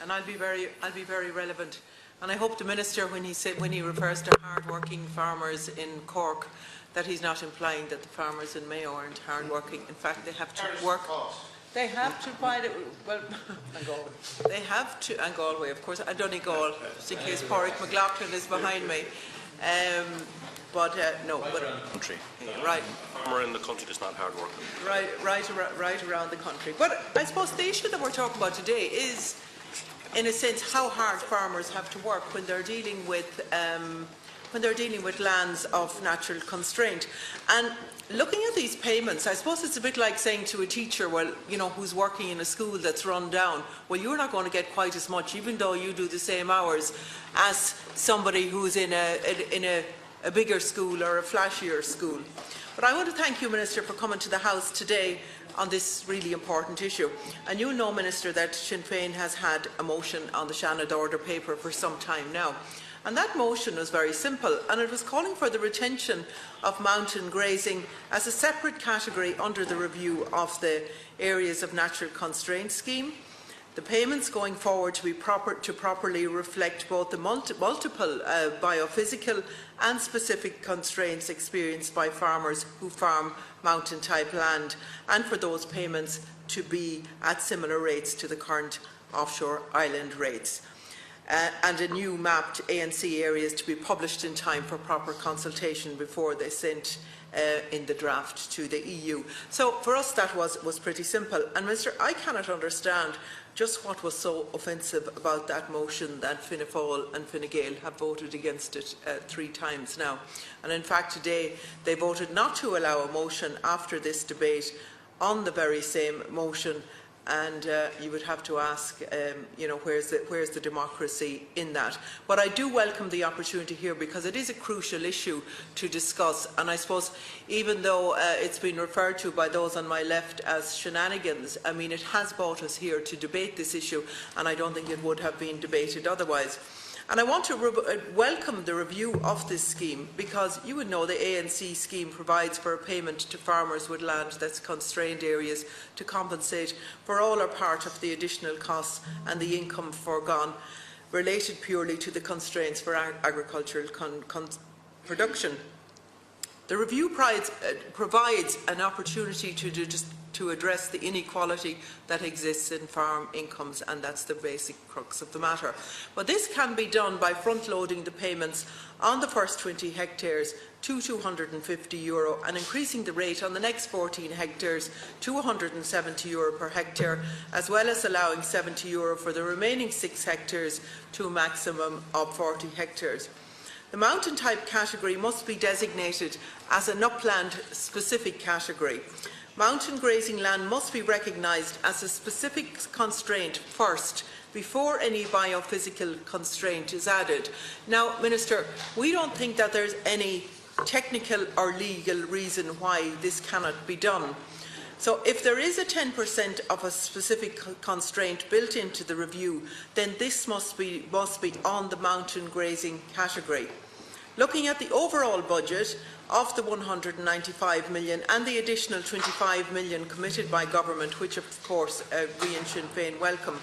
and I'll be very relevant. And I hope the Minister, when he refers to hard-working farmers in Cork, that he's not implying that the farmers in Mayo aren't hard-working. In fact, they have to work. They have to find it. Well, and Galway. They have to, and Galway, of course. And Donegal, just in case Pádraig McLaughlin is behind me. No, but country. Right. Farmer in the country is not hard work. Right around the country. But I suppose the issue that we're talking about today is, in a sense, how hard farmers have to work when they're dealing with lands of natural constraint. And looking at these payments, I suppose it's a bit like saying to a teacher, well, you know, who's working in a school that's run down, well, you're not going to get quite as much, even though you do the same hours, as somebody who's in a bigger school or a flashier school. But I want to thank you, Minister, for coming to the House today on this really important issue. And you'll know, Minister, that Sinn Féin has had a motion on the Shannon Order paper for some time now. And that motion was very simple, and it was calling for the retention of mountain grazing as a separate category under the review of the Areas of Natural Constraint scheme. The payments going forward to properly reflect both the multiple biophysical and specific constraints experienced by farmers who farm mountain-type land, and for those payments to be at similar rates to the current offshore island rates. And a new mapped ANC areas to be published in time for proper consultation before they sent in the draft to the EU. So for us that was pretty simple. And Minister, I cannot understand just what was so offensive about that motion that Fianna Fáil and Fine Gael have voted against it 3 times now. And in fact today they voted not to allow a motion after this debate on the very same motion. And you would have to ask, you know, where's the democracy in that? But I do welcome the opportunity here because it is a crucial issue to discuss. And I suppose even though it's been referred to by those on my left as shenanigans, I mean, it has brought us here to debate this issue, and I don't think it would have been debated otherwise. And I want to welcome the review of this scheme because you would know the ANC scheme provides for a payment to farmers with land that's constrained areas to compensate for all or part of the additional costs and the income foregone related purely to the constraints for agricultural production. The review provides an opportunity to address the inequality that exists in farm incomes, and that's the basic crux of the matter. But this can be done by front-loading the payments on the first 20 hectares to €250 and increasing the rate on the next 14 hectares to €170 per hectare, as well as allowing €70 for the remaining 6 hectares to a maximum of 40 hectares. The mountain type category must be designated as an upland specific category. Mountain grazing land must be recognised as a specific constraint first, before any biophysical constraint is added. Now, Minister, we don't think that there's any technical or legal reason why this cannot be done. So if there is a 10% of a specific constraint built into the review, then this must be on the mountain grazing category. Looking at the overall budget of the 195 million and the additional 25 million committed by government, which of course we in Sinn Féin welcome,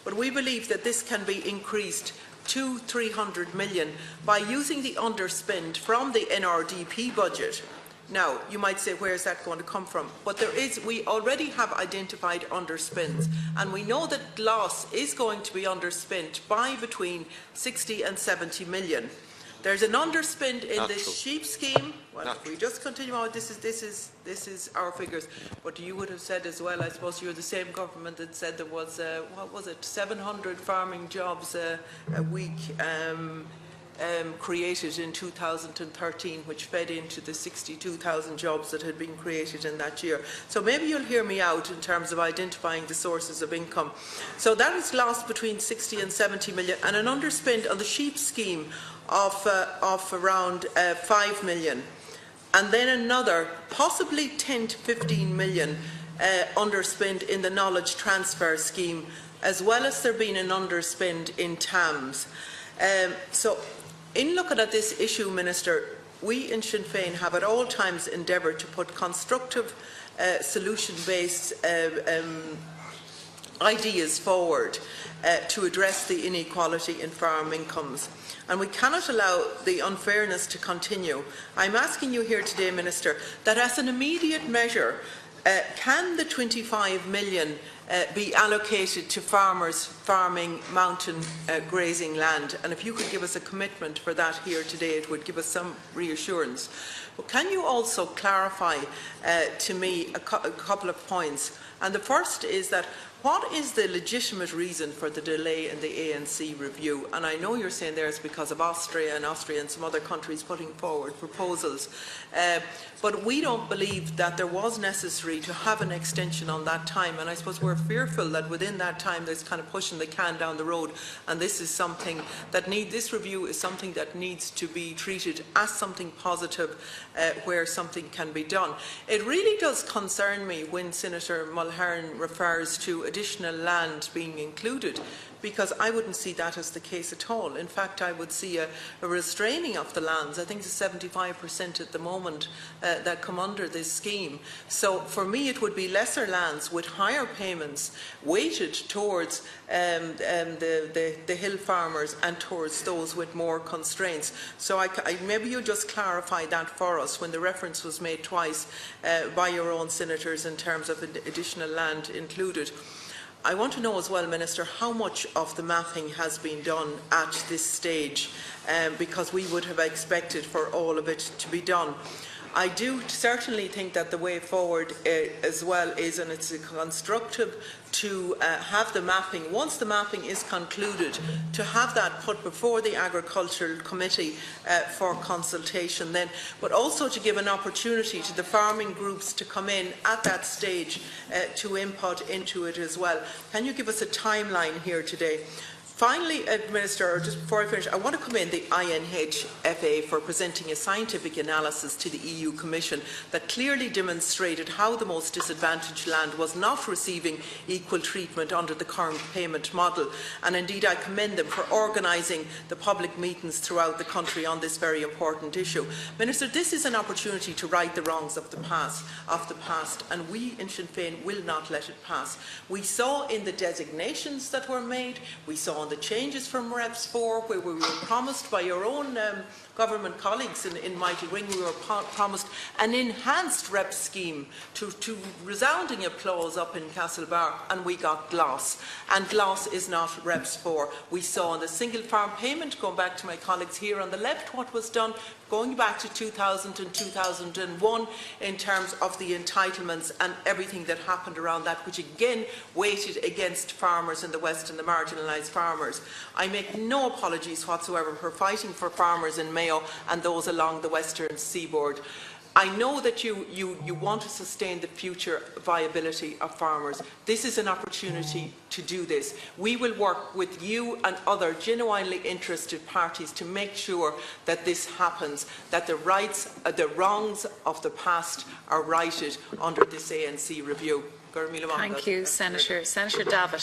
but we believe that this can be increased to 300 million by using the underspend from the NRDP budget. Now, you might say, where is that going to come from? But we already have identified underspends, and we know that loss is going to be underspent by between 60 and 70 million. There's an underspend in the sheep scheme. Well, if we just continue on, this is our figures. But you would have said as well, I suppose you're the same government that said there was, what was it, 700 farming jobs a week created in 2013, which fed into the 62,000 jobs that had been created in that year. So maybe you'll hear me out in terms of identifying the sources of income. So that is lost between 60 and 70 million, and an underspend on the sheep scheme of around 5 million. And then another, possibly 10 to 15 million underspend in the knowledge transfer scheme, as well as there being an underspend in TAMS. So in looking at this issue, Minister, we in Sinn Féin have at all times endeavoured to put constructive, solution-based ideas forward to address the inequality in farm incomes. And we cannot allow the unfairness to continue. I'm asking you here today, Minister, that as an immediate measure, can the 25 million be allocated to farmers farming mountain grazing land? And if you could give us a commitment for that here today, it would give us some reassurance. But can you also clarify to me a couple of points? And the first is that what is the legitimate reason for the delay in the ANC review? And I know you're saying there it's because of Austria and some other countries putting forward proposals. But we don't believe that there was necessary to have an extension on that time. And I suppose we're fearful that within that time there's kind of pushing the can down the road. And this is something that this review is something that needs to be treated as something positive where something can be done. It really does concern me when Senator Mulhern refers to additional land being included, because I wouldn't see that as the case at all. In fact, I would see a restraining of the lands. I think it's 75% at the moment that come under this scheme. So for me, it would be lesser lands with higher payments weighted towards the hill farmers and towards those with more constraints. So maybe you just clarify that for us when the reference was made twice by your own senators in terms of additional land included. I want to know as well, Minister, how much of the mapping has been done at this stage, because we would have expected for all of it to be done. I do certainly think that the way forward as well is, and it's constructive to have the mapping, once the mapping is concluded, to have that put before the Agricultural Committee for consultation then, but also to give an opportunity to the farming groups to come in at that stage to input into it as well. Can you give us a timeline here today? Finally, Minister, just before I finish, I want to commend the INHFA for presenting a scientific analysis to the EU Commission that clearly demonstrated how the most disadvantaged land was not receiving equal treatment under the current payment model. And indeed, I commend them for organising the public meetings throughout the country on this very important issue. Minister, this is an opportunity to right the wrongs of the past, and we in Sinn Féin will not let it pass. We saw in the designations that were made, we saw on the changes from Reps 4, where we were promised by your own government colleagues in Mighty Ring, we were promised an enhanced Rep scheme to resounding applause up in Castlebar, and we got gloss. And gloss is not Reps 4. We saw on the single farm payment, going back to my colleagues here on the left, what was done going back to 2000 and 2001 in terms of the entitlements and everything that happened around that, which again weighted against farmers in the West and the marginalised farmers. I make no apologies whatsoever for fighting for farmers in Mayo and those along the western seaboard. I know that you want to sustain the future viability of farmers. This is an opportunity to do this. We will work with you and other genuinely interested parties to make sure that this happens, that the wrongs of the past are righted under this ANC review. Thank you, Senator. Senator Davitt.